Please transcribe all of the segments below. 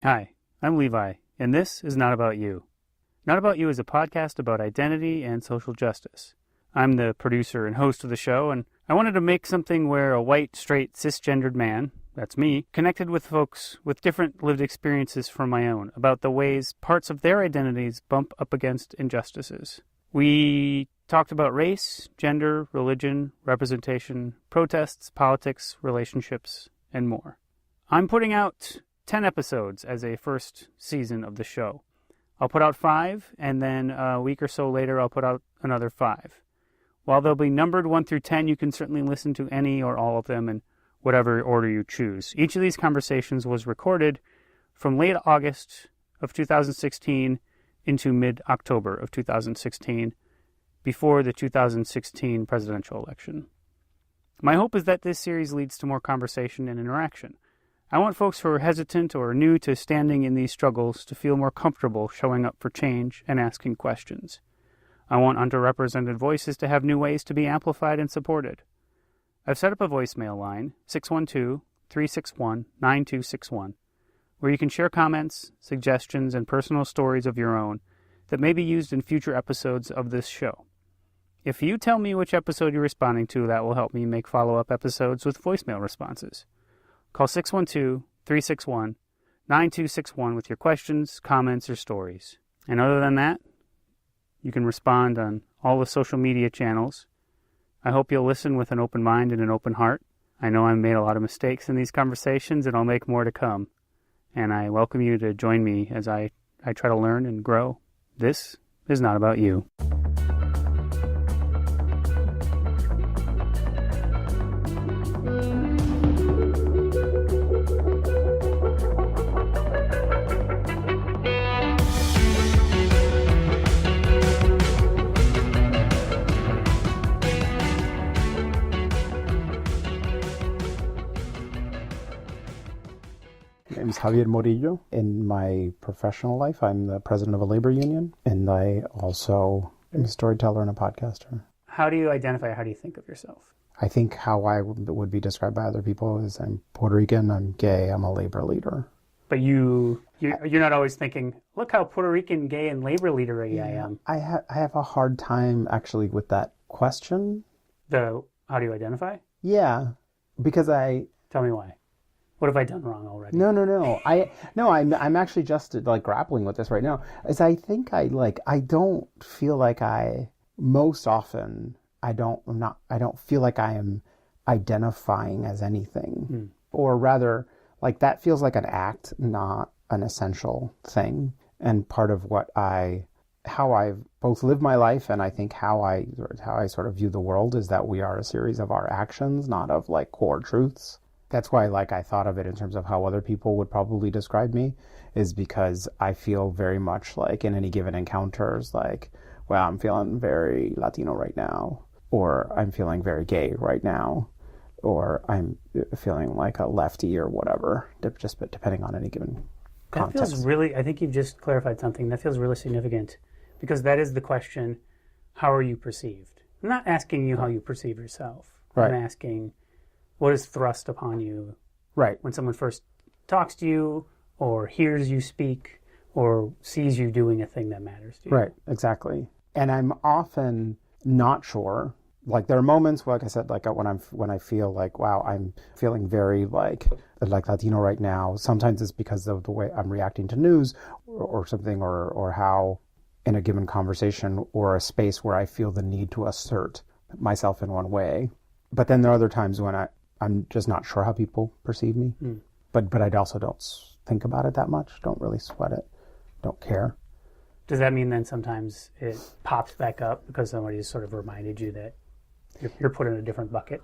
Hi, I'm Levi, and this is Not About You. Not About You is a podcast about identity and social justice. I'm the producer and host of the show, and I wanted to make something where a white, straight, cisgendered man, that's me, connected with folks with different lived experiences from my own about the ways parts of their identities bump up against injustices. We talked about race, gender, religion, representation, protests, politics, relationships, and more. I'm putting out 10 episodes as a first season of the show. I'll put out 5, and then a week or so later I'll put out another 5. While they'll be numbered 1 through 10, you can certainly listen to any or all of them in whatever order you choose. Each of these conversations was recorded from late August of 2016 into mid-October of 2016, before the 2016 presidential election. My hope is that this series leads to more conversation and interaction. I want folks who are hesitant or new to standing in these struggles to feel more comfortable showing up for change and asking questions. I want underrepresented voices to have new ways to be amplified and supported. I've set up a voicemail line, 612-361-9261, where you can share comments, suggestions, and personal stories of your own that may be used in future episodes of this show. If you tell me which episode you're responding to, that will help me make follow-up episodes with voicemail responses. Call 612-361-9261 with your questions, comments, or stories. And other than that, you can respond on all the social media channels. I hope you'll listen with an open mind and an open heart. I know I've made a lot of mistakes in these conversations, and I'll make more to come. And I welcome you to join me as I try to learn and grow. This is not about you. My name is Javier Morillo. In my professional life, I'm the president of a labor union, and I also am a storyteller and a podcaster. How do you identify, how do you think of yourself? I think how I would be described by other people is I'm Puerto Rican, I'm gay, I'm a labor leader. But you're not always thinking, look how Puerto Rican, gay, and labor leader-y I am. I have a hard time actually with that question. How do you identify? Yeah, because Tell me why. What have I done wrong already? No. I'm actually just like grappling with this right now. Is I think I don't feel like most often I don't feel like I am identifying as anything, or rather, like that feels like an act, not an essential thing. And part of how I've both lived my life, and I think how I sort of view the world is that we are a series of our actions, not of like core truths. That's why I thought of it in terms of how other people would probably describe me, is because I feel very much like in any given encounters, like, well, I'm feeling very Latino right now, or I'm feeling very gay right now, or I'm feeling like a lefty or whatever, just depending on any given context. That feels really, I think you've just clarified something. That feels really significant, because that is the question, how are you perceived? I'm not asking you how you perceive yourself. Right. I'm asking, what is thrust upon you when someone first talks to you or hears you speak or sees you doing a thing that matters to you? Right, exactly. And I'm often not sure. Like there are moments, like I said, like when I feel like, wow, I'm feeling very like Latino right now. Sometimes it's because of the way I'm reacting to news or something, or how in a given conversation or a space where I feel the need to assert myself in one way. But then there are other times when I'm just not sure how people perceive me. But I also don't think about it that much, don't really sweat it, don't care. Does that mean then sometimes it pops back up because somebody has sort of reminded you that you're put in a different bucket?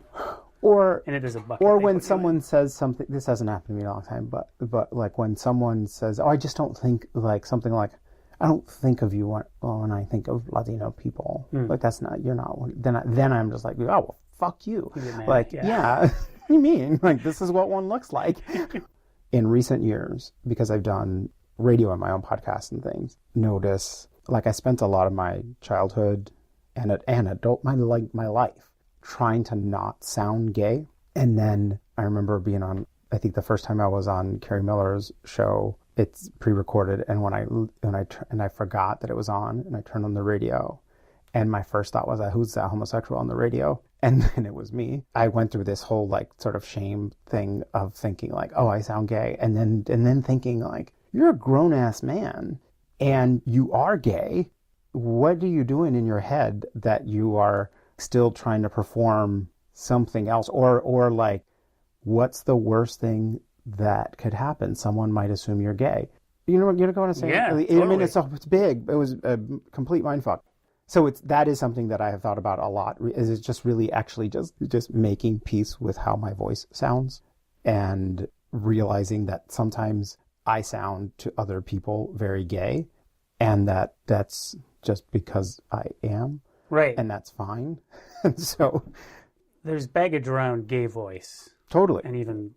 And it is a bucket. Or when someone says something, this hasn't happened to me in a long time, but like when someone says, oh, I just don't think, like something like, I don't think of you when I think of Latino people. Like that's not, you're not one. Then I'm just like, oh, well, fuck you. Like, yeah. What do you mean? Like, this is what one looks like. In recent years, because I've done radio and my own podcast and things, notice, like I spent a lot of my childhood and my life trying to not sound gay. And then I remember being on, I think the first time I was on Carrie Miller's show, it's pre-recorded, and when I forgot that it was on, and I turned on the radio, and my first thought was, who's that homosexual on the radio? And then it was me. I went through this whole like sort of shame thing of thinking like, oh, I sound gay, and then thinking like, you're a grown ass man, and you are gay. What are you doing in your head that you are still trying to perform something else, or like, what's the worst thing that could happen? Someone might assume you're gay. You know what I'm saying? Yeah, I mean, it's big. It was a complete mindfuck. So that is something that I have thought about a lot. Is it just really actually just making peace with how my voice sounds, and realizing that sometimes I sound to other people very gay, and that's just because I am. Right. And that's fine. And so there's baggage around gay voice. Totally. And even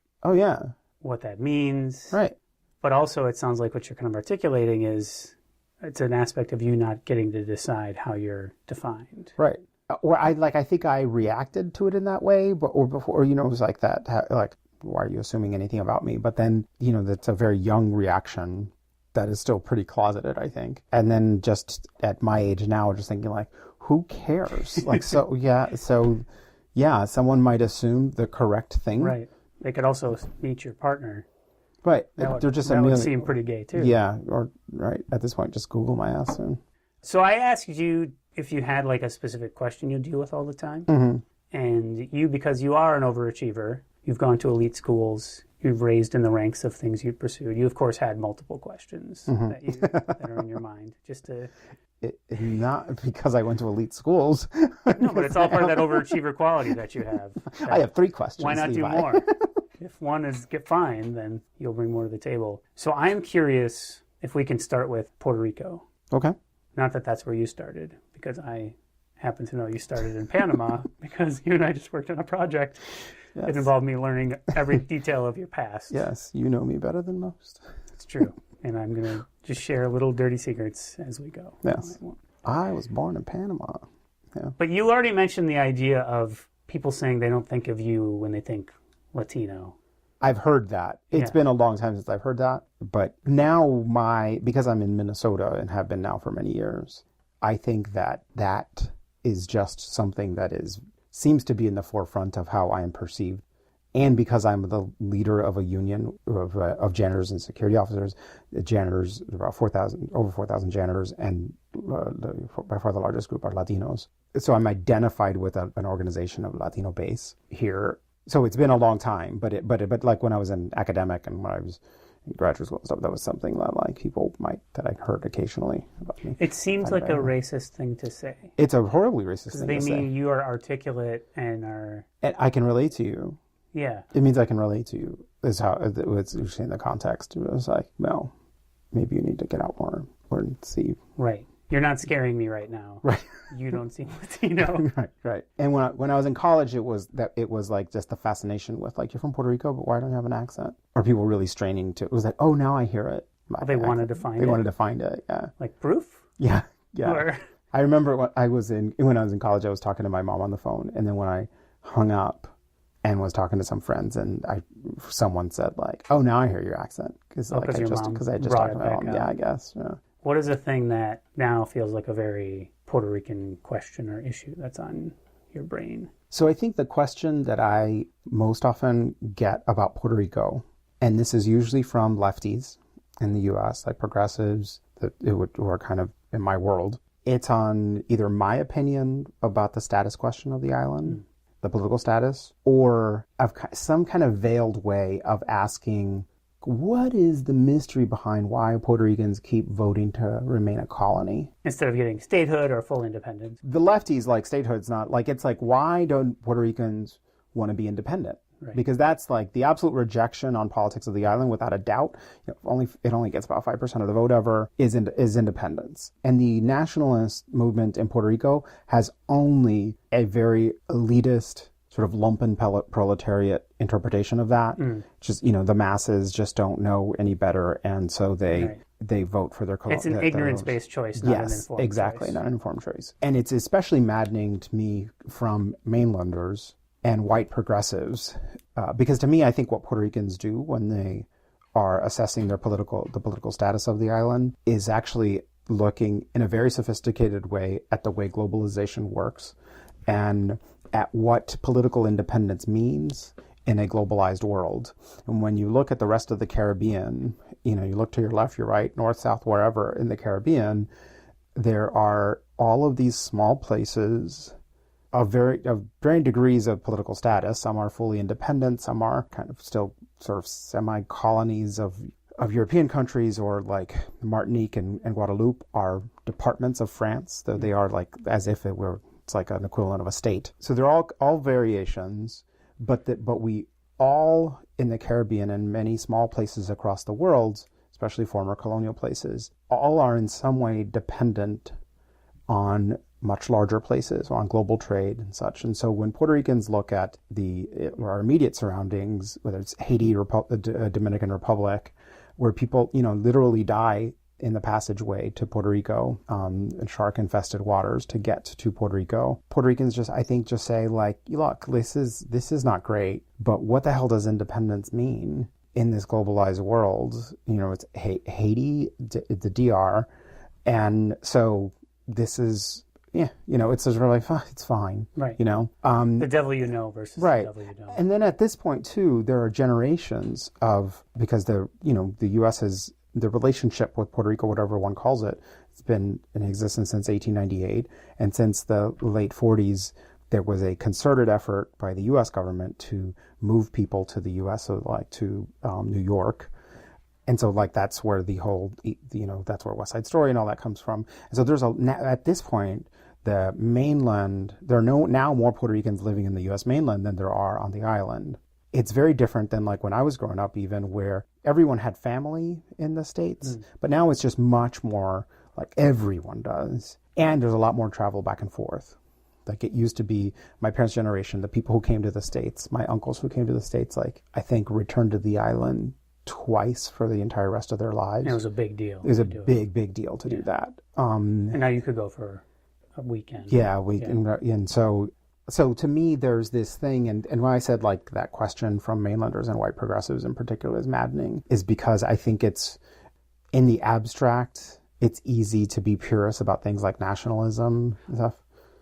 what that means. Right. But also it sounds like what you're kind of articulating is it's an aspect of you not getting to decide how you're defined. Right. Or I think I reacted to it in that way, or before, it was like that, like, why are you assuming anything about me? But then, that's a very young reaction that is still pretty closeted, I think. And then just at my age now, just thinking like, who cares? Like, someone might assume the correct thing. Right. They could also meet your partner. Right. They're just that would seem pretty gay too. Yeah. Or right. At this point, just Google my ass. So I asked you if you had like a specific question you deal with all the time. Mm-hmm. And you, because you are an overachiever, you've gone to elite schools, you've raised in the ranks of things you've pursued. You, of course, had multiple questions that are in your mind. Just to... Not because I went to elite schools. No, but it's all part of that overachiever quality that you have. I have 3 questions. Why not Levi? do more? If one is fine, then you'll bring more to the table. So I'm curious if we can start with Puerto Rico. Okay. Not that that's where you started, because I happen to know you started in Panama because you and I just worked on a project that involved me learning every detail of your past. Yes, you know me better than most. It's true. And I'm going to just share little dirty secrets as we go. Yes. I was born in Panama. Yeah. But you already mentioned the idea of people saying they don't think of you when they think Latino. I've heard that. It's been a long time since I've heard that. But now because I'm in Minnesota and have been now for many years, I think that is just something that seems to be in the forefront of how I am perceived. And because I'm the leader of a union of janitors and security officers, janitors, about over 4,000 janitors, and by far the largest group are Latinos. So I'm identified with an organization of Latino base here. So it's been a long time, but like when I was an academic and when I was in graduate school and stuff, that was something that like people that I heard occasionally about me. It seems like a racist thing to say. It's a horribly racist thing to say. They mean you are articulate and are... And I can relate to you. Yeah. It means I can relate to you, is how it's usually in the context. It was like, well, maybe you need to get out more and see. Right. You're not scaring me right now. Right. You don't seem Latino. Right. And when I was in college, it was like just the fascination with like, you're from Puerto Rico, but why don't you have an accent? Or people really straining to, it was like, oh, now I hear it. They wanted to find it. They wanted to find it, yeah. Like proof? Yeah. Or... I remember when I was in college, I was talking to my mom on the phone, and then when I hung up and was talking to some friends, and someone said like, "Oh, now I hear your accent," because I just talked to my mom. Yeah, I guess. Yeah. What is a thing that now feels like a very Puerto Rican question or issue that's on your brain? So I think the question that I most often get about Puerto Rico, and this is usually from lefties in the U.S., like progressives, who are kind of in my world. It's on either my opinion about the status question of the island. The political status, or of some kind of veiled way of asking, what is the mystery behind why Puerto Ricans keep voting to remain a colony? Instead of getting statehood or full independence. The lefties, like, statehood's not, like, it's like, why don't Puerto Ricans want to be independent? Right. Because that's like the absolute rejection on politics of the island, without a doubt. It only gets about 5% of the vote ever is independence. And the nationalist movement in Puerto Rico has only a very elitist sort of lumpen proletariat interpretation of that. Just, the masses just don't know any better, and so they vote for their It's an ignorance-based choice, not an informed choice. Exactly, not an informed choice. And it's especially maddening to me from mainlanders and white progressives, because to me, I think what Puerto Ricans do when they are assessing the political status of the island is actually looking in a very sophisticated way at the way globalization works and at what political independence means in a globalized world. And when you look at the rest of the Caribbean, you look to your left, your right, north, south, wherever in the Caribbean, there are all of these small places of varying degrees of political status. Some are fully independent, some are kind of still sort of semi-colonies of European countries, or like Martinique and Guadeloupe are departments of France, though they are like as if it's like an equivalent of a state. So they're all variations, but we all in the Caribbean and many small places across the world, especially former colonial places, all are in some way dependent on much larger places, on global trade and such. And so when Puerto Ricans look at our immediate surroundings, whether it's Haiti, Dominican Republic, where people, literally die in the passageway to Puerto Rico, in shark-infested waters to get to Puerto Rico, Puerto Ricans just say like, look, this is not great, but what the hell does independence mean in this globalized world? It's Haiti, the DR, and so this is, it's just really fine. It's fine. Right. The devil you know versus right. the devil you don't. And then at this point too, there are generations because the U.S. has the relationship with Puerto Rico, whatever one calls it, it's been in existence since 1898, and since the late 40s, there was a concerted effort by the U.S. government to move people to the U.S., so like to New York. And so, like, that's where the whole, that's where West Side Story and all that comes from. And so at this point, the mainland, there are now more Puerto Ricans living in the U.S. mainland than there are on the island. It's very different than like when I was growing up, even, where everyone had family in the States. But now it's just much more like everyone does. And there's a lot more travel back and forth. Like, it used to be my parents' generation, the people who came to the States, my uncles who came to the States, like, I think returned to the island twice for the entire rest of their lives. And it was a big deal. It was a big deal to do that. And now you could go for a weekend. Yeah, and so to me, there's this thing, and when I said like that question from mainlanders and white progressives in particular is maddening, is because I think it's, in the abstract, it's easy to be purist about things like nationalism and stuff.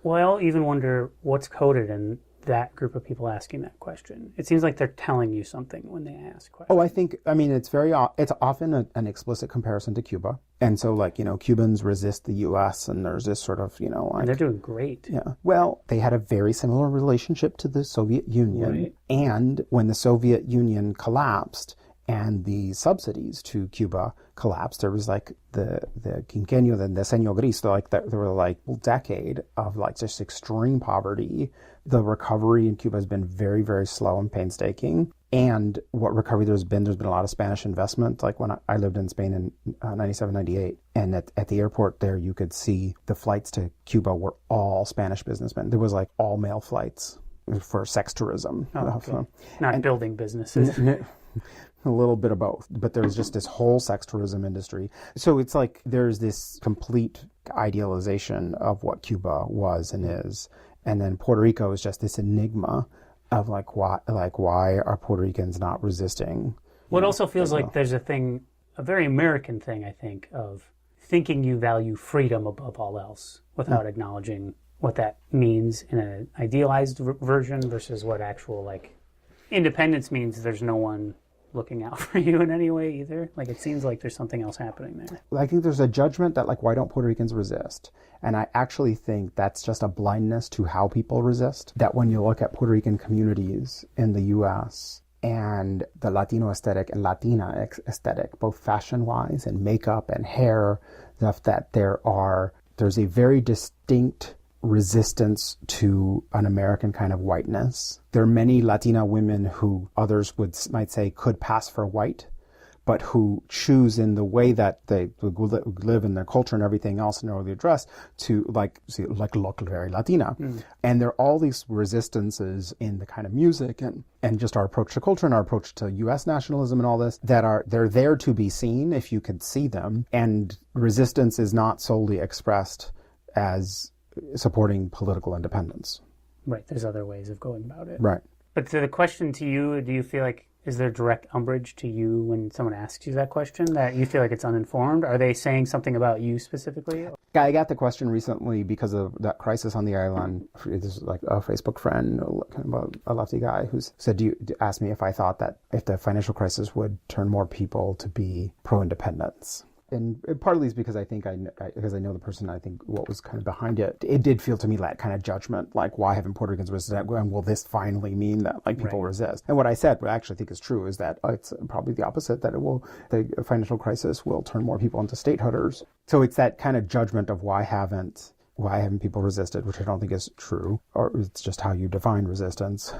Well, I even wonder what's coded in that group of people asking that question. It seems like they're telling you something when they ask questions. Oh, it's often an explicit comparison to Cuba. And so, like, Cubans resist the U.S. and there's this sort of, like... And they're doing great. Yeah. Well, they had a very similar relationship to the Soviet Union. Right. And when the Soviet Union collapsed and the subsidies to Cuba collapsed, there was like the quinquenio, the decenio gris, there were like a decade of like just extreme poverty. The recovery in Cuba has been very, very slow and painstaking. And what recovery there's been a lot of Spanish investment. Like when I lived in Spain in 97, 98, and at the airport there, you could see the flights to Cuba were all Spanish businessmen. There was like all male flights for sex tourism. Oh, okay. Not building businesses. A little bit of both, but there's just this whole sex tourism industry. So it's like there's this complete idealization of what Cuba was and is, and then Puerto Rico is just this enigma of like why are Puerto Ricans not resisting? Well, it also feels like there's a very American thing, I think, of thinking you value freedom above all else without acknowledging what that means in an idealized version versus what actual like independence means. There's no one looking out for you in any way either. Like, it seems like there's something else happening there. I think there's a judgment that like, why don't Puerto Ricans resist? And I actually think that's just a blindness to how people resist. That when you look at Puerto Rican communities in the U.S. and the Latino aesthetic and Latina aesthetic, both fashion-wise and makeup and hair, stuff, that there's a very distinct resistance to an American kind of whiteness. There are many Latina women who others might say could pass for white, but who choose in the way that they live in their culture and everything else and how they dress to look very Latina. And there are all these resistances in the kind of music and just our approach to culture and our approach to U.S. nationalism and all this they're there to be seen if you could see them. And resistance is not solely expressed as supporting political independence. Right. There's other ways of going about it. Right. But to the question to you, do you feel like Is there direct umbrage to you when someone asks you that question, that you feel like it's uninformed? Are they saying something about you specifically? I got the question recently because of that crisis on the island. This is like a Facebook friend, kind of a lefty guy, who said, asked me if I thought that if the financial crisis would turn more people to be pro-independence. And partly is because I know the person. I think what was kind of behind it. It did feel to me like kind of judgment, like why haven't Puerto Ricans resisted? And will this finally mean that like people resist? And what I said, what I actually think is true, is that it's probably the opposite. That the financial crisis will turn more people into statehooders. So it's that kind of judgment of why haven't people resisted, which I don't think is true, or it's just how you define resistance.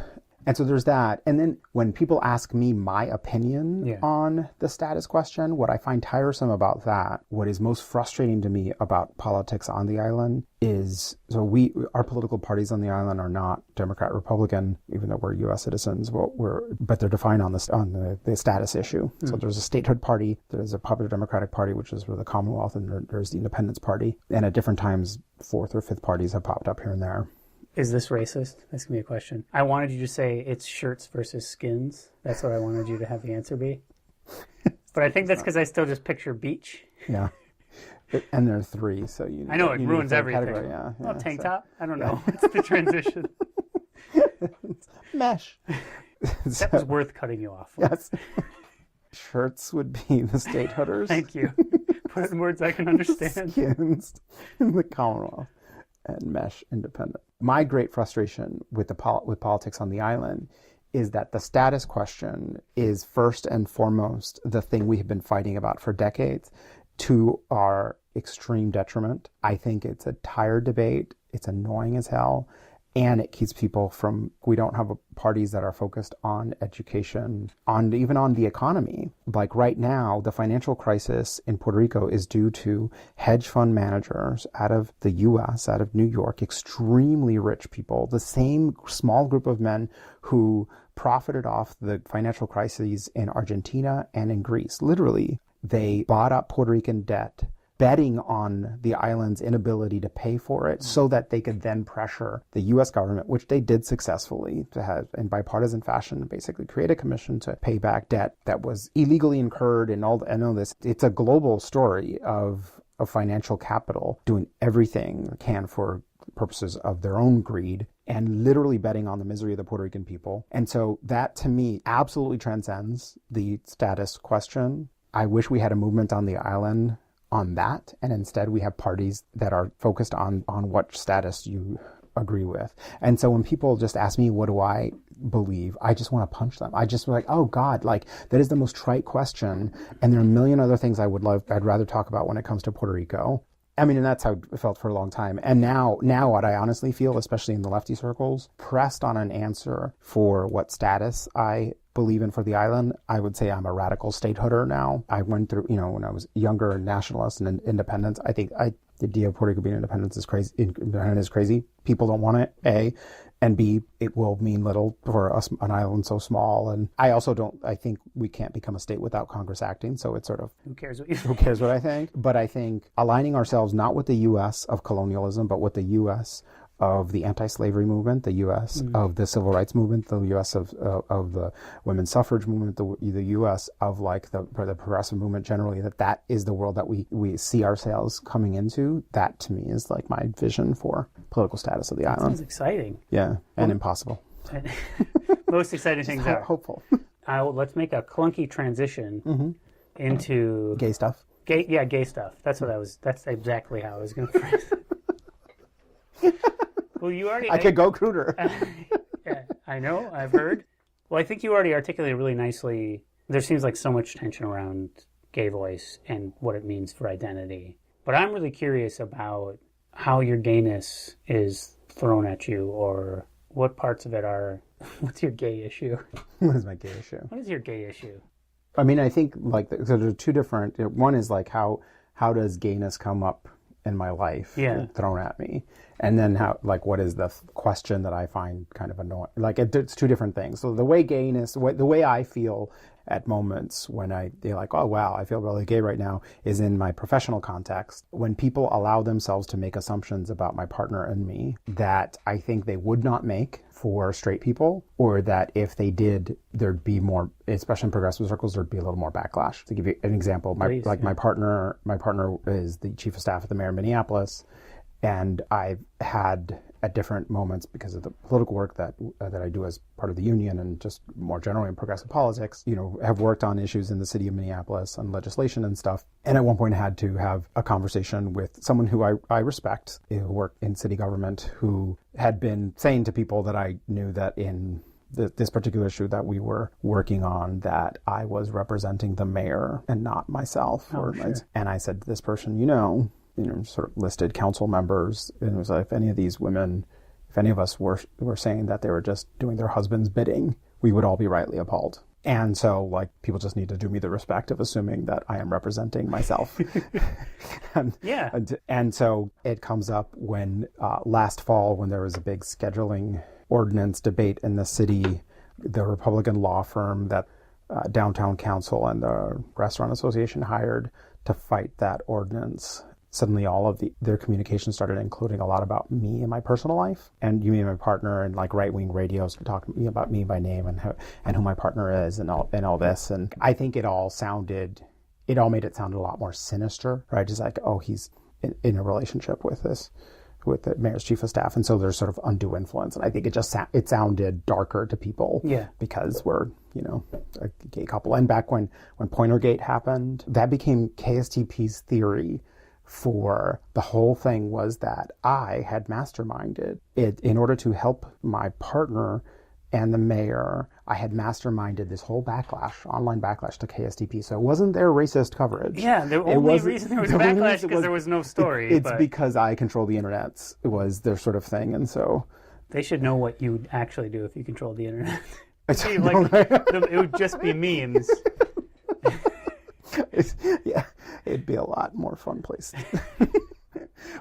And so there's that. And then when people ask me my opinion on the status question, what I find tiresome about that, what is most frustrating to me about politics on the island is, our political parties on the island are not Democrat, Republican, even though we're U.S. citizens, but they're defined on the status issue. So there's a statehood party, there's a Popular Democratic Party, which is for the Commonwealth, and there's the Independence Party. And at different times, fourth or fifth parties have popped up here and there. Is this racist? That's going to be a question. I wanted you to say it's shirts versus skins. That's what I wanted you to have the answer be. But I think that's because I still just picture beach. Yeah. And there are three, so you I know, it ruins everything. Yeah, tank top? I don't know. It's the transition. Mesh. That was worth cutting you off for. Yes. Shirts would be the statehooders. Thank you. Put it in words I can understand. Skins in the Commonwealth. And mesh independent. My great frustration with politics on the island is that the status question is first and foremost the thing we have been fighting about for decades, to our extreme detriment. I think it's a tired debate. It's annoying as hell. And it keeps people we don't have parties that are focused on education, even on the economy. Like right now, the financial crisis in Puerto Rico is due to hedge fund managers out of the U.S., out of New York, extremely rich people, the same small group of men who profited off the financial crises in Argentina and in Greece. Literally, they bought up Puerto Rican debt, betting on the island's inability to pay for it so that they could then pressure the U.S. government, which they did successfully, to have, in bipartisan fashion, basically create a commission to pay back debt that was illegally incurred and all. I know this. It's a global story of financial capital doing everything it can for purposes of their own greed and literally betting on the misery of the Puerto Rican people. And so that, to me, absolutely transcends the status question. I wish we had a movement on the island on that, and instead we have parties that are focused on what status you agree with. And so when people just ask me, what do I believe, I just want to punch them. I just like, oh God, like that is the most trite question. And there are a million other things I'd rather talk about when it comes to Puerto Rico. I mean, and that's how it felt for a long time. And now what I honestly feel, especially in the lefty circles, pressed on an answer for what status I believe in for the island, I would say I'm a radical statehooder now. I went through, when I was younger, nationalist and independence. I think the idea of Puerto Rico being independent is crazy. People don't want it, A. And B, it will mean little for us, an island so small. And I think we can't become a state without Congress acting. So it's sort of, who cares what I think? But I think aligning ourselves not with the U.S. of colonialism, but with the U.S. of the anti-slavery movement, the U.S. of the civil rights movement, the U.S. of the women's suffrage movement, the U.S. of like the progressive movement generally, that is the world that we see ourselves coming into. That to me is like my vision for political status of the island. Sounds exciting. Yeah, and impossible. Most exciting things are hopeful. Let's make a clunky transition into gay stuff. Gay stuff. That's exactly how I was going to phrase it. Well, I could go cruder. Yeah, I know. I've heard. Well, I think you already articulated really nicely. There seems like so much tension around gay voice and what it means for identity. But I'm really curious about how your gayness is thrown at you, or what parts of it are. What's your gay issue? What is my gay issue? What is your gay issue? I mean, I think so there's two different. One is like how does gayness come up in my life thrown at me, and then what is the question that I find kind of annoying. Like it's two different things. So the way gayness, the way I feel at moments when they're like, oh, wow, I feel really gay right now, is in my professional context. When people allow themselves to make assumptions about my partner and me that I think they would not make for straight people, or that if they did, there'd be more, especially in progressive circles, there'd be a little more backlash. To give you an example, my partner is the chief of staff at the mayor of Minneapolis, and I've had at different moments, because of the political work that I do as part of the union and just more generally in progressive politics, have worked on issues in the city of Minneapolis on legislation and stuff. And at one point had to have a conversation with someone who I respect, who worked in city government, who had been saying to people that I knew that in this particular issue that we were working on, that I was representing the mayor and not myself. Sure. And I said to this person, sort of listed council members, and it was like, if any of these women, if any of us were saying that they were just doing their husband's bidding, we would all be rightly appalled. And so, like, people just need to do me the respect of assuming that I am representing myself. And so it comes up when last fall, when there was a big scheduling ordinance debate in the city, the Republican law firm that Downtown Council and the Restaurant Association hired to fight that ordinance, suddenly all of their communication started including a lot about me and my personal life, and you and my partner, and like right-wing radios talking to me about me by name and who my partner is and all this. And I think it all made it sound a lot more sinister, right? Just like, oh, he's in a relationship with the mayor's chief of staff, and so there's sort of undue influence. And I think it sounded darker to people, because we're a gay couple. And back when Pointergate happened, that became KSTP's theory for the whole thing, was that I had masterminded it in order to help my partner and the mayor. I had masterminded this whole online backlash to KSTP. So it wasn't their racist coverage. Yeah, the only reason there was backlash because there was no story. It's because I control the internet. It was their sort of thing, and so they should know what you would actually do if you controlled the internet. It would just be memes. It'd be a lot more fun place.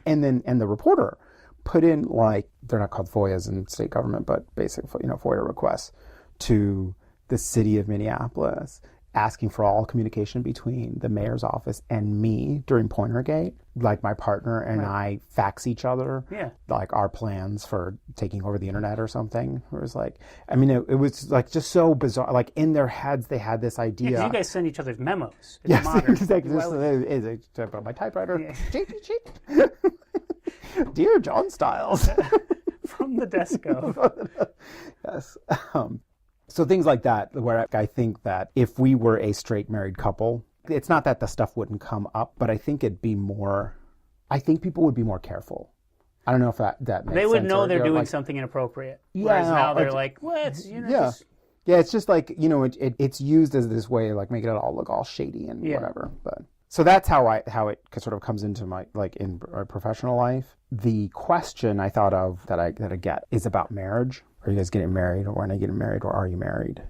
And the reporter put in, like, they're not called FOIAs in state government, but basic, FOIA requests to the city of Minneapolis, asking for all communication between the mayor's office and me during Pointergate. Like, my partner and I fax each other, like, our plans for taking over the internet or something. It was like, it was like just so bizarre. Like, in their heads, they had this idea. Yeah, you guys send each other's memos. Yes, exactly. It's about my typewriter. Yeah. Dear John Stiles. From the desk of. Yes. So things like that, where I think that if we were a straight married couple, it's not that the stuff wouldn't come up, but I think I think people would be more careful. I don't know if that makes sense. They would know they're doing something inappropriate. Whereas now they're like, what? Yeah, it's just like, it's used as this way, like, making it all look all shady and whatever. But so that's how it sort of comes into my, like, in my professional life. The question I thought of that I get is about marriage. Are you guys getting married, or when are you getting married, or are you married?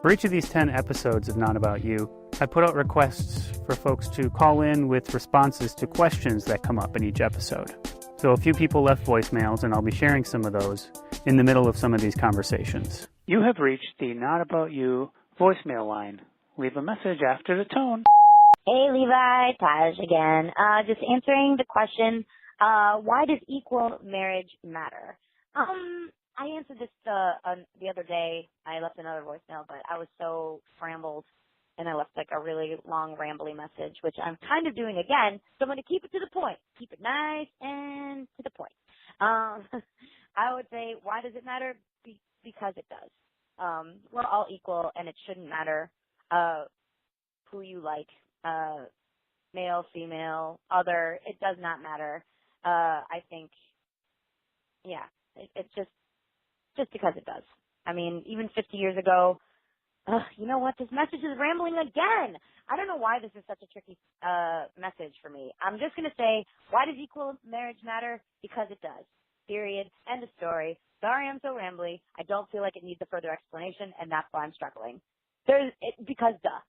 For each of these 10 episodes of Not About You, I put out requests for folks to call in with responses to questions that come up in each episode. So a few people left voicemails, and I'll be sharing some of those in the middle of some of these conversations. You have reached the Not About You voicemail line. Leave a message after the tone. Hey, Levi, Taj again. Just answering the question, why does equal marriage matter? I answered this the other day. I left another voicemail, but I was so scrambled, and I left like a really long, rambly message, which I'm kind of doing again. So I'm going to keep it to the point. Keep it nice and to the point. I would say, why does it matter? Because it does. We're all equal, and it shouldn't matter who you like, male, female, other. It does not matter. I think, it's just because it does. I mean, even 50 years ago, you know what? This message is rambling again. I don't know why this is such a tricky message for me. I'm just going to say, why does equal marriage matter? Because it does. Period. End of story. Sorry I'm so rambly. I don't feel like it needs a further explanation, and that's why I'm struggling. Because duh.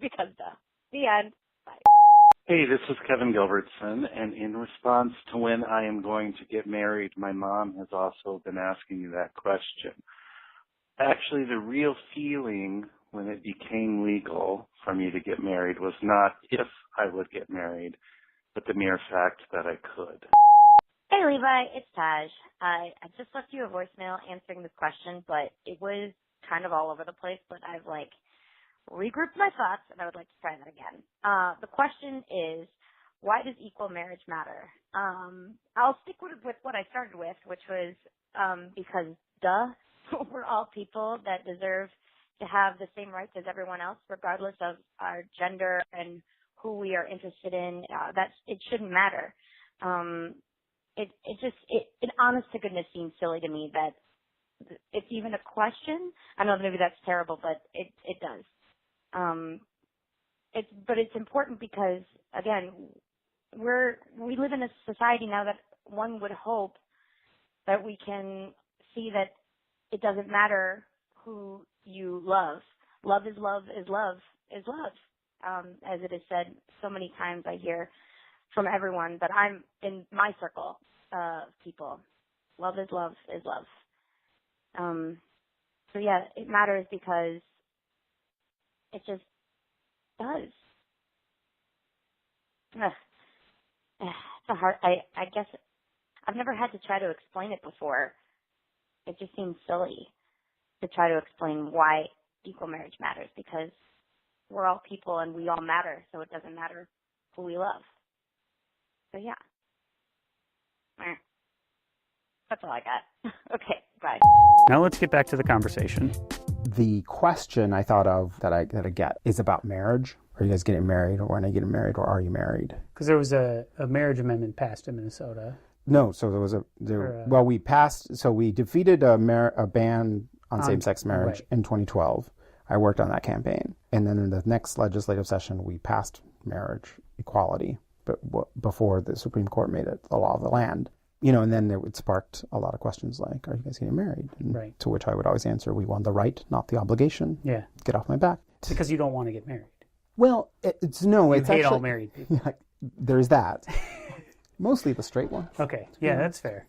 Because duh. The end. Bye. Hey, this is Kevin Gilbertson, and in response to when I am going to get married, my mom has also been asking me that question. Actually, the real feeling when it became legal for me to get married was not if I would get married, but the mere fact that I could. Hey Levi, it's Taj. I just left you a voicemail answering this question, but it was kind of all over the place, but I've regrouped my thoughts and I would like to try that again. The question is, why does equal marriage matter? I'll stick with what I started with, which was because we're all people that deserve to have the same rights as everyone else, regardless of our gender and who we are interested in. It shouldn't matter. It honest to goodness seems silly to me that it's even a question. I know maybe that's terrible, but it does. But it's important because, again, we live in a society now that one would hope that we can see that it doesn't matter who you love. Love is love is love is love. As it is said so many times, I hear from everyone that I'm in my circle of people. Love is love is love. So yeah, it matters because it just does. It's a hard, I guess I've never had to try to explain it before. It just seems silly to try to explain why equal marriage matters, because we're all people and we all matter, so it doesn't matter who we love. So yeah. That's all I got. Okay, bye. Now let's get back to the conversation. The question I thought of that I get is about marriage. Are you guys getting married, or when are you getting married, or are you married? Because there was a marriage amendment passed in Minnesota. No, so we defeated a ban on same-sex marriage in 2012. I worked on that campaign. And then in the next legislative session, we passed marriage equality, but before the Supreme Court made it the law of the land. And then it sparked a lot of questions like, are you guys getting married? And to which I would always answer, we won the right, not the obligation. Yeah. Get off my back. Because you don't want to get married. Well, it's actually, all married people. There's that. Mostly the straight ones. Okay. Yeah, that's fair.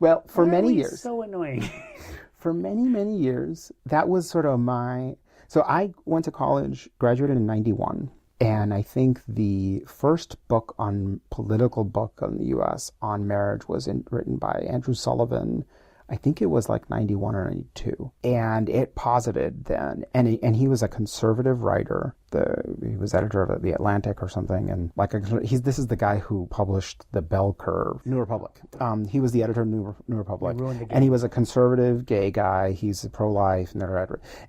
Well, for many years. So annoying. For many, many years, that was sort of so I went to college, graduated in 91. And I think the first political book in the U.S. on marriage was written by Andrew Sullivan. I think it was like 91 or 92. And it posited then, and he was a conservative writer. He was editor of The Atlantic or something. And this is the guy who published The Bell Curve, New Republic. He was the editor of New Republic. And he was a conservative gay guy. He's pro-life.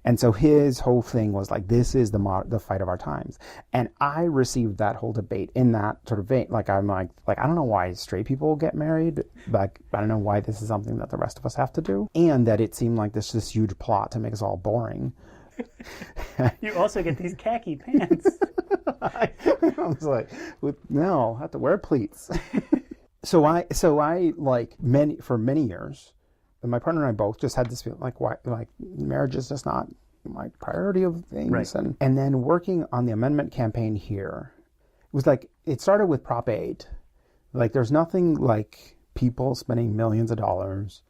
And so his whole thing was like, this is the fight of our times. And I received that whole debate in that sort of vein. I'm like, I don't know why straight people get married. I don't know why this is something that the rest of us have to do. And that it seemed like this huge plot to make us all boring. You also get these khaki pants. I was like, no, I have to wear pleats. So I for many years, and my partner and I both just had this feeling like marriage is just not my priority of things. Right. And then working on the amendment campaign here, it was like, it started with Prop 8. Like, there's nothing like people spending millions of dollars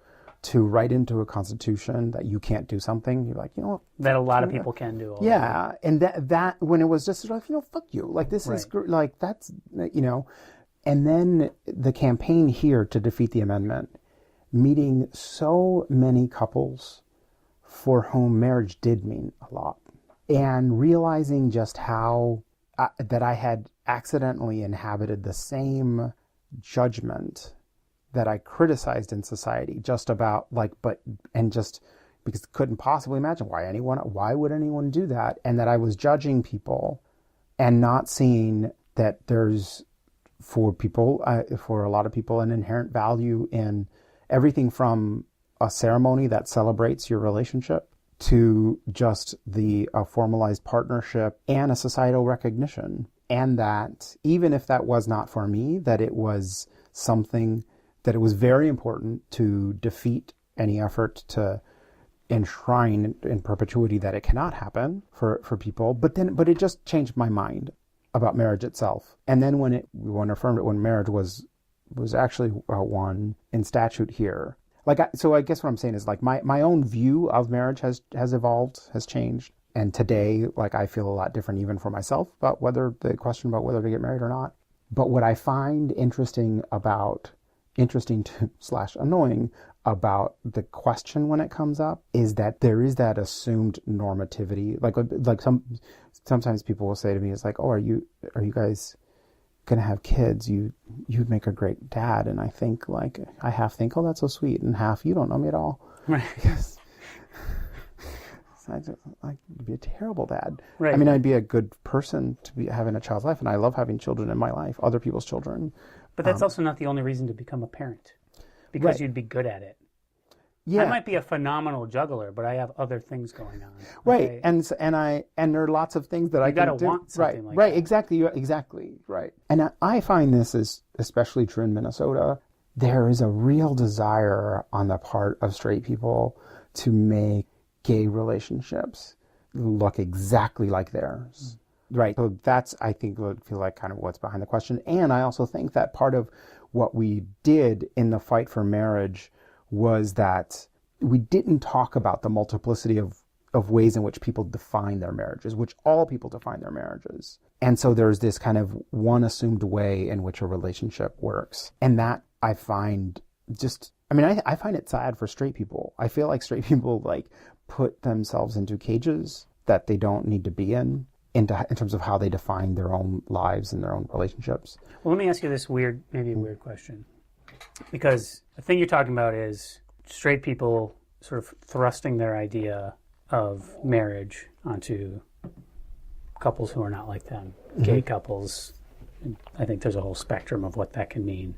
to write into a constitution that you can't do something. You're like, that a lot of people can do. Already. Yeah, and that when it was just like, fuck you, like this is like that's and then the campaign here to defeat the amendment, meeting so many couples for whom marriage did mean a lot, and realizing just how that I had accidentally inhabited the same judgment that I criticized in society, just about just because couldn't possibly imagine why would anyone do that, and that I was judging people and not seeing that there's for a lot of people an inherent value in everything from a ceremony that celebrates your relationship to just a formalized partnership and a societal recognition, and that even if that was not for me, that it was something that it was very important to defeat any effort to enshrine in perpetuity that it cannot happen for people. But it just changed my mind about marriage itself. And then when affirmed it, when marriage was actually won in statute here, So I guess what I'm saying is like my own view of marriage has evolved, has changed. And today, like, I feel a lot different even for myself about the question about whether to get married or not. But what I find interesting to / annoying about the question when it comes up is that there is that assumed normativity. Like sometimes people will say to me, it's like, oh, are you guys gonna have kids? You'd make a great dad. And I think, like, I half think, oh, that's so sweet, and half, you don't know me at all. Right. I'd be a terrible dad. Right. I mean, I'd be a good person to be having a child's life, and I love having children in my life, other people's children. But that's also not the only reason to become a parent, because you'd be good at it. Yeah. I might be a phenomenal juggler, but I have other things going on. Right. Okay? And there are lots of things that I can do. You got to want something like right, that. exactly, right. And I find this is especially true in Minnesota. There is a real desire on the part of straight people to make gay relationships look exactly like theirs. Right. So that's, I think, would feel like kind of what's behind the question. And I also think that part of what we did in the fight for marriage was that we didn't talk about the multiplicity of ways in which people define their marriages, which all people define their marriages. And so there's this kind of one assumed way in which a relationship works. And that I find I find it sad for straight people. I feel like straight people like put themselves into cages that they don't need to be in terms of how they define their own lives and their own relationships. Well, let me ask you this weird question. Because the thing you're talking about is straight people sort of thrusting their idea of marriage onto couples who are not like them, gay couples. And I think there's a whole spectrum of what that can mean.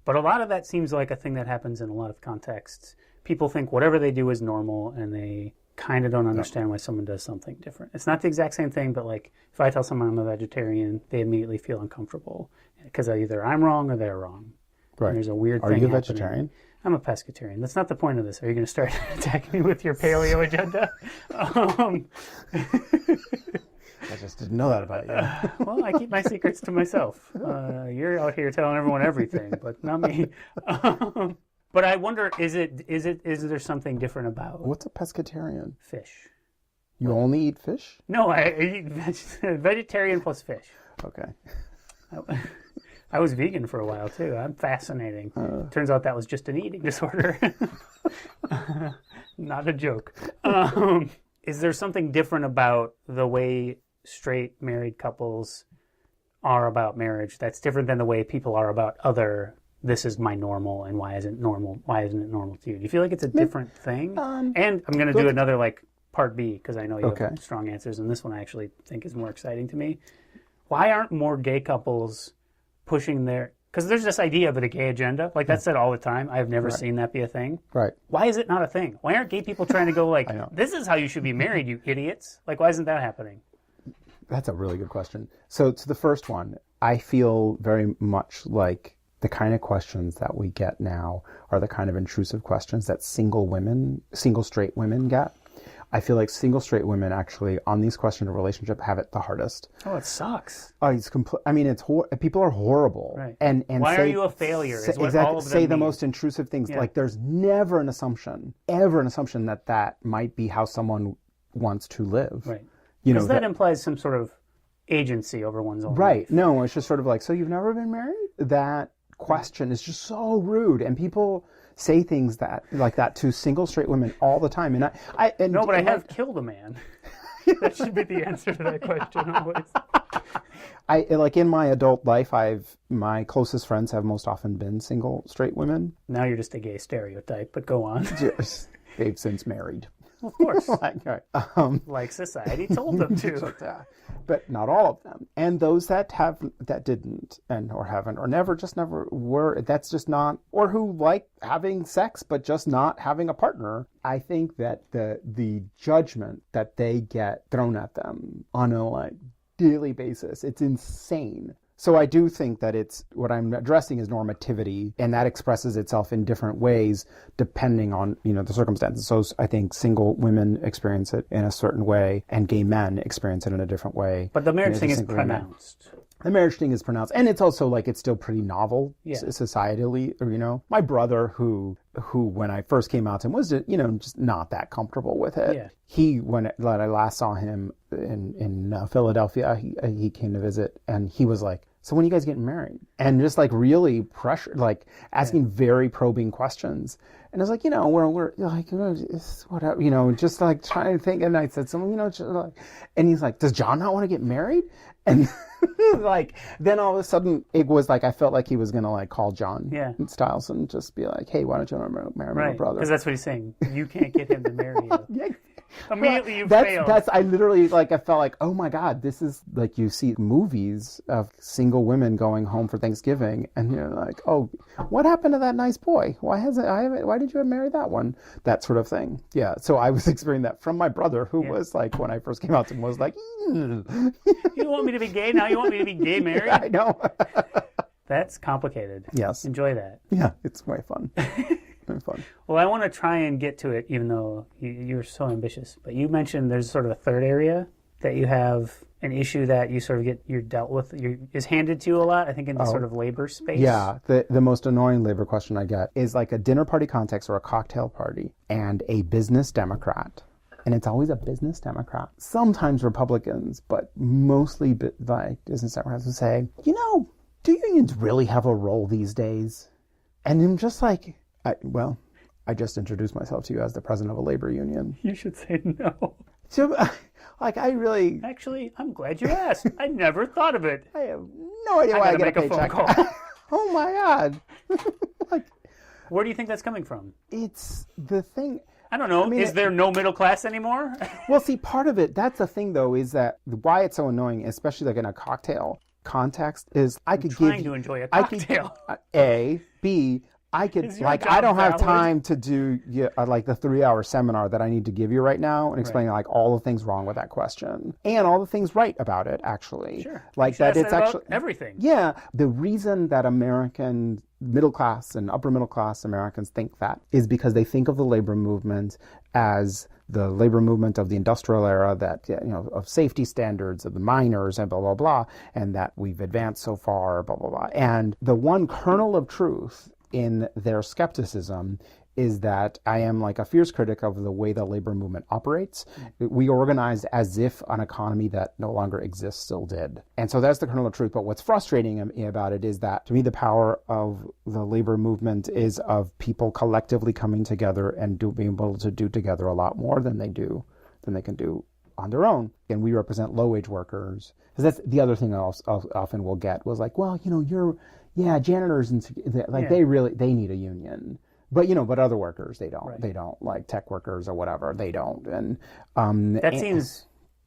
But a lot of that seems like a thing that happens in a lot of contexts. People think whatever they do is normal, and they kind of don't understand why someone does something different. It's not the exact same thing, but like if I tell someone I'm a vegetarian, they immediately feel uncomfortable because either I'm wrong or they're wrong. Right. And there's a weird thing Are you a happening. vegetarian? I'm a pescatarian. That's not the point of this. Are you going to start attacking me with your paleo agenda? I just didn't know that about you. Well, I keep my secrets to myself. You're out here telling everyone everything, but not me. But I wonder, is there something different about What's a pescatarian? fish? You only eat fish? No, I eat vegetarian plus fish. Okay. I was vegan for a while too. I'm fascinating. Turns out that was just an eating disorder. Not a joke. Is there something different about the way straight married couples are about marriage that's different than the way people are about this is my normal, and why isn't it normal to you? Do you feel like it's a different thing? And I'm going to do another part B, because I know you have strong answers, and this one I actually think is more exciting to me. Why aren't more gay couples pushing because there's this idea of the gay agenda, like that's said all the time. I've never seen that be a thing. Right. Why is it not a thing? Why aren't gay people trying to go this is how you should be married, you idiots? Like, why isn't that happening? That's a really good question. So to the first one, I feel very much like the kind of questions that we get now are the kind of intrusive questions that single straight women get. I feel like single straight women actually on these questions of relationship have it the hardest. Oh, it sucks. Oh, it's people are horrible. Right. And why are you a failure? Is what all of them say the mean. most intrusive things. Yeah. Like there's never an assumption that might be how someone wants to live. Right. Because that implies some sort of agency over one's own life. No, it's just sort of like, so you've never been married? That question is just so rude, and people say things like that to single straight women all the time. And I have killed a man. That should be the answer to that question always. In my adult life, my closest friends have most often been single straight women. Now you're just a gay stereotype, but go on. Yes, they've since married. Of course. Like society told them to. But not all of them. And those that didn't or haven't or never were, that's just not, or who like having sex but just not having a partner, I think that the judgment that they get thrown at them on a daily basis, it's insane. So I do think that what I'm addressing is normativity, and that expresses itself in different ways depending on, the circumstances. So I think single women experience it in a certain way, and gay men experience it in a different way. But the marriage thing is pronounced. The marriage thing is pronounced, and it's also like it's still pretty novel societally. My brother, who when I first came out to him was just not that comfortable with it. Yeah. When I last saw him in Philadelphia, he came to visit, and he was like, "So when are you guys getting married?" And just like really pressure, like asking very probing questions. And I was like, we're like, whatever, just like trying to think. And I said, and he's like, "Does John not want to get married?" And like, then all of a sudden it was like, I felt like he was going to like call John Stiles and just be like, "Hey, why don't you want to marry my brother?" Because that's what he's saying. You can't get him to marry you. Yeah. Immediately you failed. failed. I literally I felt like, oh my God, this is like you see movies of single women going home for Thanksgiving and you're like, oh, what happened to that nice boy? Why did you marry that one? That sort of thing. Yeah. So I was experiencing that from my brother who was like, when I first came out to him, was like, You want me to be gay? Now you want me to be gay married? I know. That's complicated. Yes. Enjoy that. Yeah, it's way fun. Fun. Well, I want to try and get to it, even though you're so ambitious. But you mentioned there's sort of a third area that you have an issue that you sort of you're dealt with, is handed to you a lot, I think, in the sort of labor space. Yeah, the most annoying labor question I get is like a dinner party context or a cocktail party and a business Democrat. And it's always a business Democrat. Sometimes Republicans, but mostly like business Democrats will say, do unions really have a role these days? And I'm just like, I just introduced myself to you as the president of a labor union. You should say no. So, I really... Actually, I'm glad you asked. I never thought of it. I have no idea why I get a paycheck. Call. Oh my God. Where do you think that's coming from? It's the thing... I don't know. Is there no middle class anymore? Well, see, part of it, that's the thing, though, is that why it's so annoying, especially like in a cocktail context, is I'm trying to enjoy a cocktail. B... I don't have time to do like the 3-hour seminar that I need to give you right now and explain like all the things wrong with that question and all the things right about it, actually. Sure. Like that it's actually everything. Yeah. The reason that American middle class and upper middle class Americans think that is because they think of the labor movement as the labor movement of the industrial era, that of safety standards of the miners and blah blah blah, and that we've advanced so far, blah blah blah. And the one kernel of truth in their skepticism is that I am like a fierce critic of the way the labor movement operates. We organized as if an economy that no longer exists still did. And so that's the kernel of truth. But what's frustrating about it is that, to me, the power of the labor movement is of people collectively coming together and being able to do together a lot more than they can do on their own. And we represent low-wage workers. Because that's the other thing I often will get was like, well, janitors and they need a union, but other workers they don't. Right. They don't, like tech workers or whatever. They don't, and that seems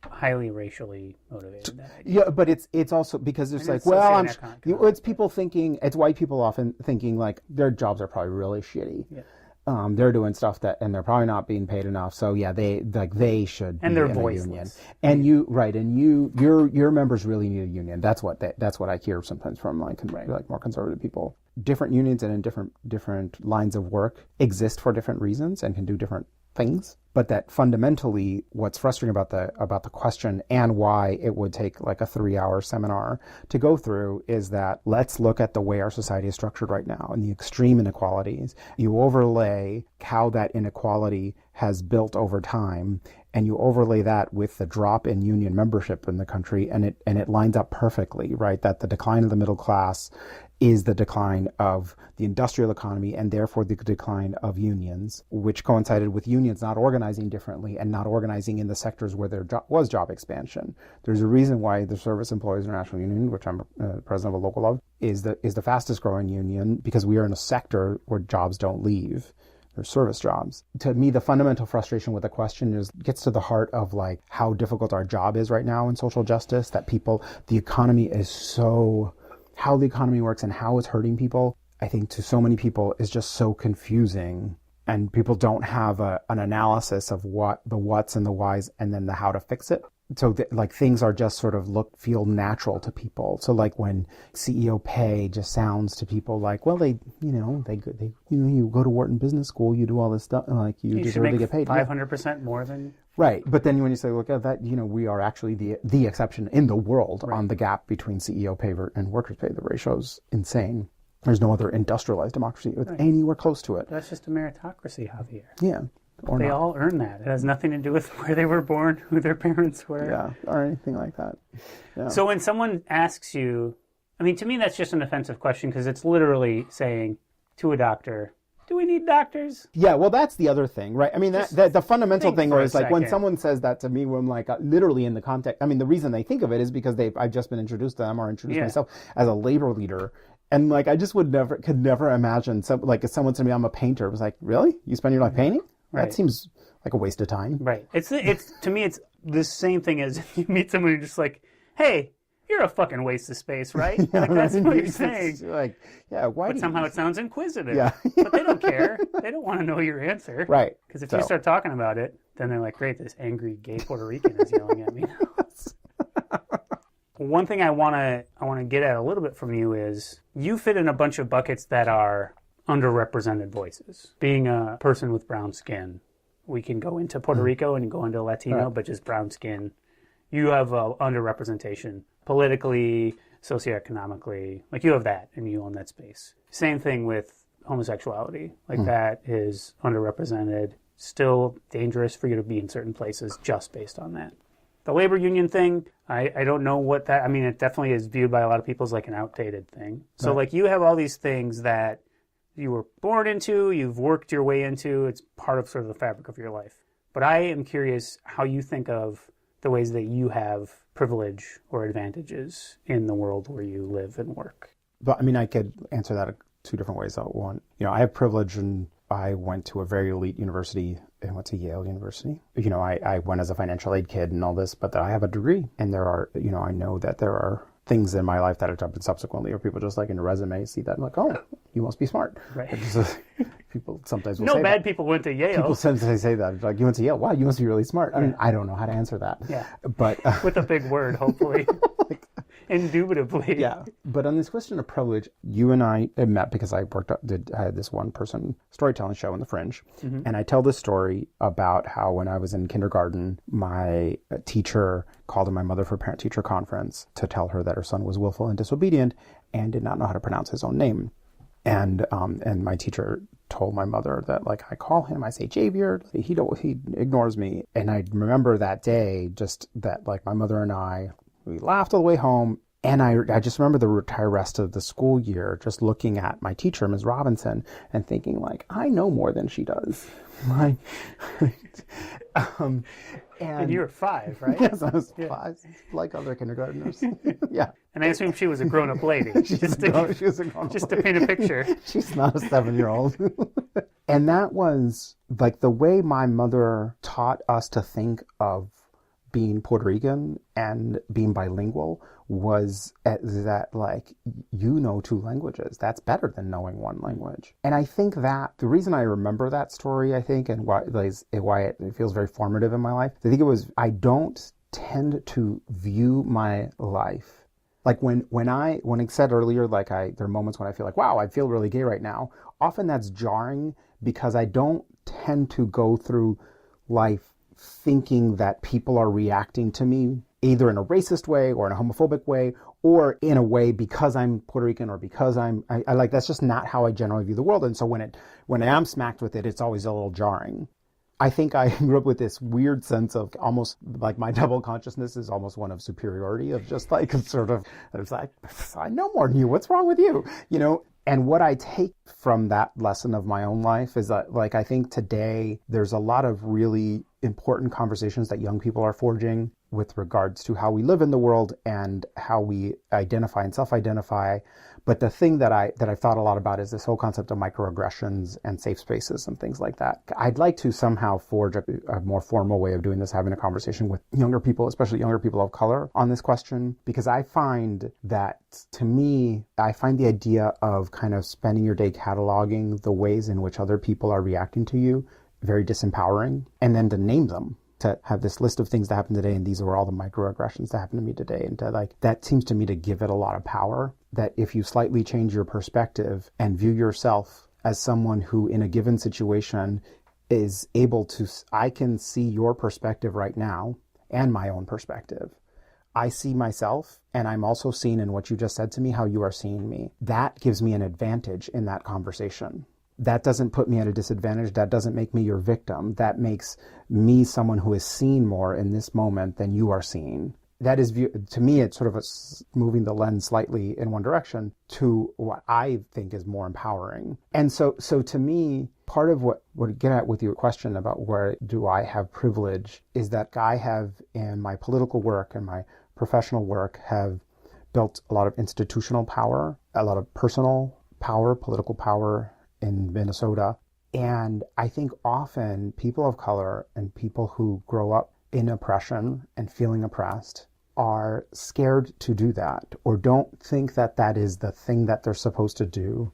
highly racially motivated. Yeah, but it's also because it's like, well, it's people thinking, it's white people often thinking like their jobs are probably really shitty. Yeah. They're doing stuff and they're probably not being paid enough. So yeah, they should and be they're in voiceless. A union. And your members really need a union. That's what I hear sometimes from like more conservative people. Different unions and in different lines of work exist for different reasons and can do different things. But that fundamentally, what's frustrating about the question and why it would take like a 3-hour seminar to go through is that let's look at the way our society is structured right now and the extreme inequalities. You overlay how that inequality has built over time, and you overlay that with the drop in union membership in the country, and it lines up perfectly, right? That the decline of the middle class is the decline of the industrial economy and therefore the decline of unions, which coincided with unions not organizing differently and not organizing in the sectors where there was job expansion. There's a reason why the Service Employees International Union, which I'm president of a local of, is the fastest growing union, because we are in a sector where jobs don't leave. They're service jobs. To me, the fundamental frustration with the question gets to the heart of like how difficult our job is right now in social justice, that the economy is so... how the economy works and how it's hurting people, I think to so many people is just so confusing, and people don't have an analysis of the what's and the whys and then the how to fix it. So things are just sort of feel natural to people. So like when CEO pay just sounds to people like, well, you go to Wharton Business School, you do all this stuff, like you deserve to get paid. 500% more than Right. But then when you say, look at that, we are actually the exception in the world on the gap between CEO pay and workers' pay. The ratio's insane. There's no other industrialized democracy with anywhere close to it. That's just a meritocracy, Javier. Yeah. Or they not. all earn that. It has nothing to do with where they were born, who their parents were. Yeah, or anything like that. Yeah. So when someone asks you, I mean, to me, that's just an offensive question because it's literally saying to a doctor, do we need doctors? Yeah, well, that's the other thing, right? I mean, the fundamental thing is like when someone says that to me, when I'm like literally in the context, I mean, the reason they think of it is because I've just been introduced to them or introduced myself as a labor leader. And like, I just could never imagine if someone said to me, I'm a painter. It was like, really? You spend your life painting? Right. That seems like a waste of time. Right. It's to me, it's the same thing as if you meet someone who's just like, hey, you're a fucking waste of space, right? Yeah, like, that's what you're saying. Like, yeah, why? But somehow it sounds inquisitive. Yeah. But they don't care. They don't want to know your answer. Right. Because if you start talking about it, then they're like, great, this angry gay Puerto Rican is yelling at me. One thing I want to get at a little bit from you is you fit in a bunch of buckets that are underrepresented voices. Being a person with brown skin, we can go into Puerto Rico and go into Latino, but just brown skin. You have a underrepresentation politically, socioeconomically. Like you have that and you own that space. Same thing with homosexuality. Like that is underrepresented, still dangerous for you to be in certain places just based on that. The labor union thing, I don't know what that, I mean, it definitely is viewed by a lot of people as like an outdated thing. So like you have all these things that you were born into, you've worked your way into, it's part of sort of the fabric of your life. But I am curious how you think of the ways that you have privilege or advantages in the world where you live and work. But I mean, I could answer that two different ways. One, I have privilege and I went to a very elite university and went to Yale University. I went as a financial aid kid and all this, but I have a degree. And there are, I know that there are things in my life that have happened subsequently, or people just like in a resume see that and like, oh, you must be smart. Right. People sometimes will say say bad that. people went to Yale. People sometimes say that. Like, you went to Yale? Wow, you must be really smart. I mean, I don't know how to answer that. Yeah. But with a big word, hopefully. Indubitably. Yeah. But on this question of privilege, you and I met because I had this one person storytelling show in the Fringe. Mm-hmm. And I tell this story about how when I was in kindergarten, my teacher called in my mother for a parent-teacher conference to tell her that her son was willful and disobedient and did not know how to pronounce his own name. And my teacher told my mother that, like, I call him, I say Javier, he ignores me. And I remember that day, just that, like, my mother and we laughed all the way home. And I just remember the entire rest of the school year just looking at my teacher, Ms. Robinson, and thinking, like, I know more than she does. And you were 5, right? Yes, I was 5, like other kindergartners. Yeah. And I assume she was a grown-up lady. She was a grown-up just to lady. paint a picture. She's not a 7-year-old. And that was, like, the way my mother taught us to think of being Puerto Rican and being bilingual was that, like, you know 2 languages. That's better than knowing 1 language. And I think that the reason I remember that story, I think, and why it feels very formative in my life, I think it was, I don't tend to view my life. Like when I said earlier, like there are moments when I feel like, wow, I feel really gay right now. Often that's jarring because I don't tend to go through life thinking that people are reacting to me either in a racist way or in a homophobic way or in a way because I'm Puerto Rican or because I like, that's just not how I generally view the world. And so when I am smacked with it, it's always a little jarring. I think I grew up with this weird sense of almost like my double consciousness is almost one of superiority, of just like sort of, it's like, I know more than you. What's wrong with you? And what I take from that lesson of my own life is that, like, I think today there's a lot of really important conversations that young people are forging with regards to how we live in the world and how we identify and self-identify. But the thing that I've thought a lot about is this whole concept of microaggressions and safe spaces and things like that. I'd like to somehow forge a more formal way of doing this, having a conversation with younger people, especially younger people of color, on this question, because I find that, to me, I find the idea of kind of spending your day cataloging the ways in which other people are reacting to you very disempowering, and then to name them, to have this list of things that happened today, and these were all the microaggressions that happened to me today, and to, like, that seems to me to give it a lot of power, that if you slightly change your perspective and view yourself as someone who in a given situation is able to, I can see your perspective right now and my own perspective. I see myself, and I'm also seeing in what you just said to me how you are seeing me. That gives me an advantage in that conversation. That doesn't put me at a disadvantage. That doesn't make me your victim. That makes me someone who is seeing more in this moment than you are seeing. That is, to me, it's sort of moving the lens slightly in one direction to what I think is more empowering. And so to me, part of what I get at with your question about where do I have privilege is that I have, in my political work and my professional work, have built a lot of institutional power, a lot of personal power, political power in Minnesota. And I think often people of color and people who grow up in oppression and feeling oppressed are scared to do that, or don't think that that is the thing that they're supposed to do,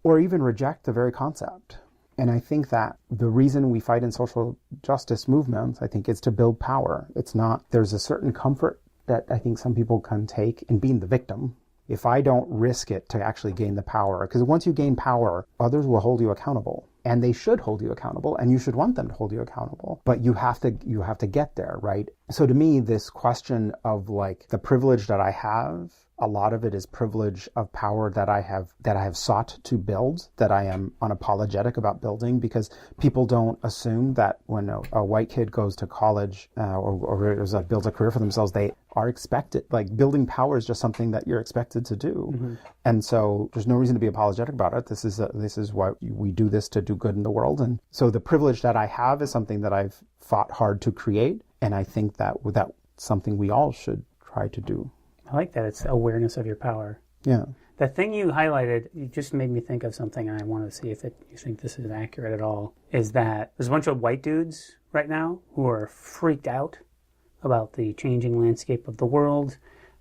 or even reject the very concept. And I think that the reason we fight in social justice movements, I think, is to build power. It's not, there's a certain comfort that I think some people can take in being the victim. If I don't risk it to actually gain the power, because once you gain power, others will hold you accountable. And they should hold you accountable, and you should want them to hold you accountable. But you have to get there, right? So to me, this question of like the privilege that I have, a lot of it is privilege of power that I have sought to build, that I am unapologetic about building, because people don't assume that when a white kid goes to college or builds a career for themselves, they are expected, like building power is just something that you're expected to do. Mm-hmm. And so there's no reason to be apologetic about it. This is why we do this, to do good in the world. And so the privilege that I have is something that I've fought hard to create. And I think that that's something we all should try to do. I like that. It's awareness of your power. Yeah. The thing you highlighted, you just made me think of something, and I want to see if you think this is accurate at all, is that there's a bunch of white dudes right now who are freaked out about the changing landscape of the world.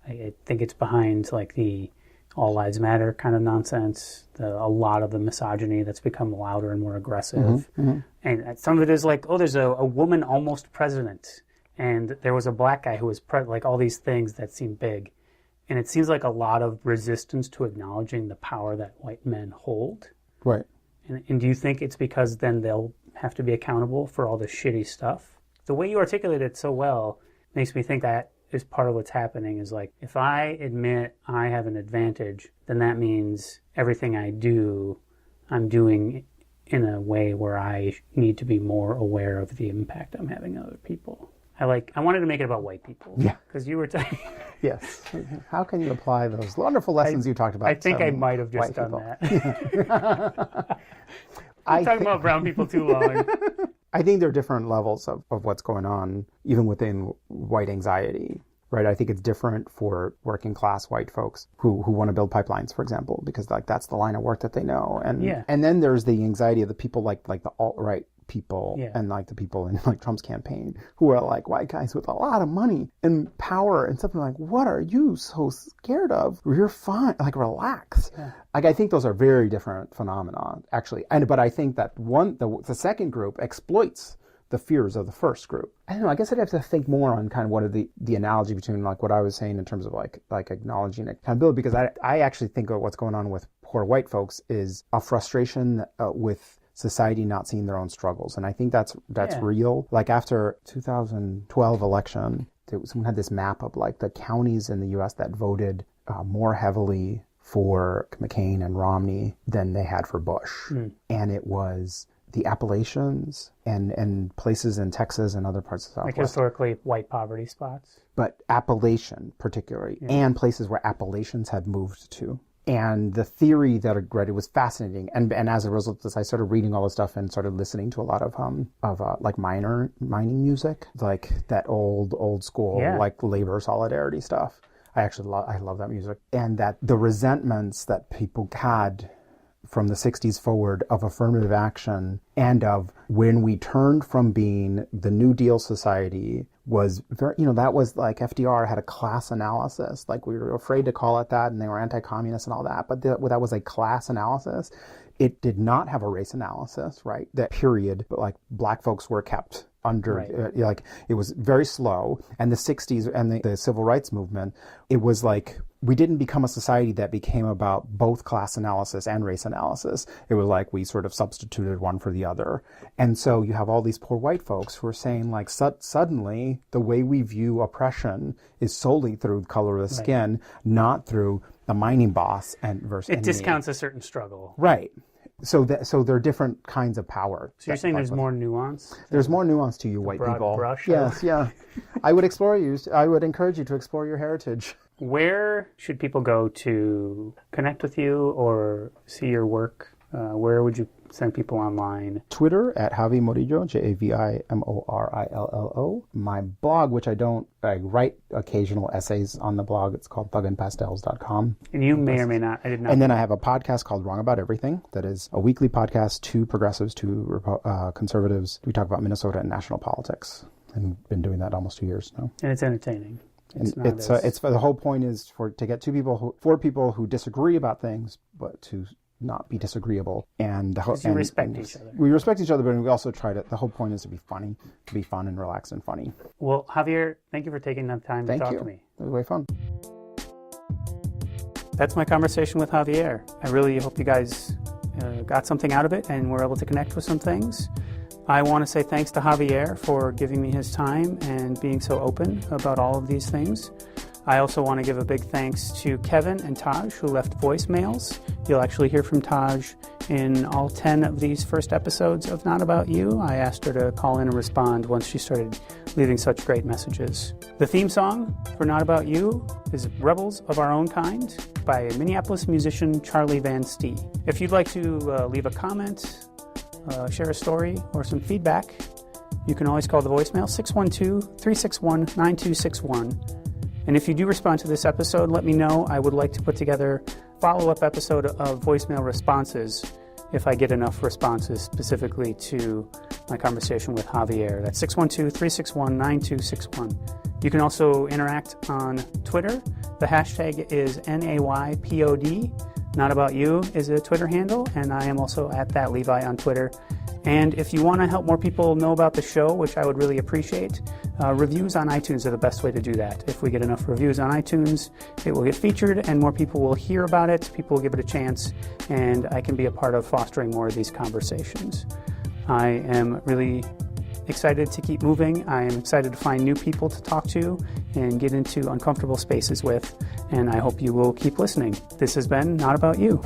I think it's behind like the all lives matter kind of nonsense, a lot of the misogyny that's become louder and more aggressive. Mm-hmm, mm-hmm. And some of it is like, oh, there's a woman almost president, and there was a black guy who was like all these things that seem big. And it seems like a lot of resistance to acknowledging the power that white men hold. Right. And do you think it's because then they'll have to be accountable for all the shitty stuff? The way you articulate it so well makes me think that is part of what's happening, is like, if I admit I have an advantage, then that means everything I do, I'm doing in a way where I need to be more aware of the impact I'm having on other people. I wanted to make it about white people. Yeah. Because you were talking... Yes. How can you apply those wonderful lessons you talked about? I think I might have just done that. I'm talking about brown people too long. I think there are different levels of what's going on, even within white anxiety, right? I think it's different for working class white folks who want to build pipelines, for example, because like that's the line of work that they know. And then there's the anxiety of the people like the alt-right people and like the people in like Trump's campaign who are like white guys with a lot of money and power and something like, what are you so scared of? You're fine, like relax. Yeah. Like I think those are very different phenomena actually. But I think that the second group exploits the fears of the first group. I don't know, I guess I'd have to think more on kind of what are the analogy between like what I was saying in terms of like acknowledging accountability, because I actually think of what's going on with poor white folks is a frustration with society not seeing their own struggles. And I think that's real. Like after 2012 election, someone had this map of like the counties in the U.S. that voted more heavily for McCain and Romney than they had for Bush. Mm. And it was the Appalachians and places in Texas and other parts of Southwest. Like historically white poverty spots. But Appalachian particularly, and places where Appalachians had moved to. And the theory that I read, it was fascinating. And as a result of this, I started reading all this stuff and started listening to a lot of like mining music, like that old school, like labor solidarity stuff. I love that music. And that the resentments that people had from the 60s forward of affirmative action and of when we turned from being the New Deal society was very, that was like FDR had a class analysis. Like we were afraid to call it that and they were anti-communist and all that. But that was a class analysis. It did not have a race analysis, right? That period, but like black folks were kept like it was very slow. And the 60s and the civil rights movement, it was like we didn't become a society that became about both class analysis and race analysis. It was like we sort of substituted one for the other. And so you have all these poor white folks who are saying like suddenly the way we view oppression is solely through the color of the skin, not through the mining boss and versus it discounts a certain struggle. Right. So there are different kinds of power. So you're saying there's more nuance? There's more nuance to you, white people. Brush, yes, yeah. I would encourage you to explore your heritage. Where should people go to connect with you or see your work? Where would you send people online? Twitter at Javier Morillo, JAVIMORILLO. My blog, which I write occasional essays on the blog. It's called thugandpastels.com. And you may or may not, I did not. And then I have a podcast called Wrong About Everything. That is a weekly podcast, 2 progressives, 2 conservatives. We talk about Minnesota and national politics. And been doing that almost 2 years now. And it's entertaining. It's the whole point is to get 4 people who disagree about things, but to not be disagreeable, and respect each other. We respect each other, but we also try to. The whole point is to be funny, to be fun and relaxed and funny. Well, Javier, thank you for taking the time to talk to me. It was way fun. That's my conversation with Javier. I really hope you guys got something out of it and were able to connect with some things. I want to say thanks to Javier for giving me his time and being so open about all of these things. I also want to give a big thanks to Kevin and Taj, who left voicemails. You'll actually hear from Taj in all 10 of these first episodes of Not About You. I asked her to call in and respond once she started leaving such great messages. The theme song for Not About You is Rebels of Our Own Kind by Minneapolis musician Charlie Van Stee. If you'd like to leave a comment, share a story, or some feedback, you can always call the voicemail 612-361-9261. And if you do respond to this episode, let me know. I would like to put together a follow-up episode of voicemail responses if I get enough responses specifically to my conversation with Javier. That's 612-361-9261. You can also interact on Twitter. The hashtag is NAYPOD. Not About You is a Twitter handle, and I am also at that Levi on Twitter. And if you want to help more people know about the show, which I would really appreciate, reviews on iTunes are the best way to do that. If we get enough reviews on iTunes, it will get featured and more people will hear about it, people will give it a chance, and I can be a part of fostering more of these conversations. I am really excited to keep moving. I am excited to find new people to talk to and get into uncomfortable spaces with, and I hope you will keep listening. This has been Not About You.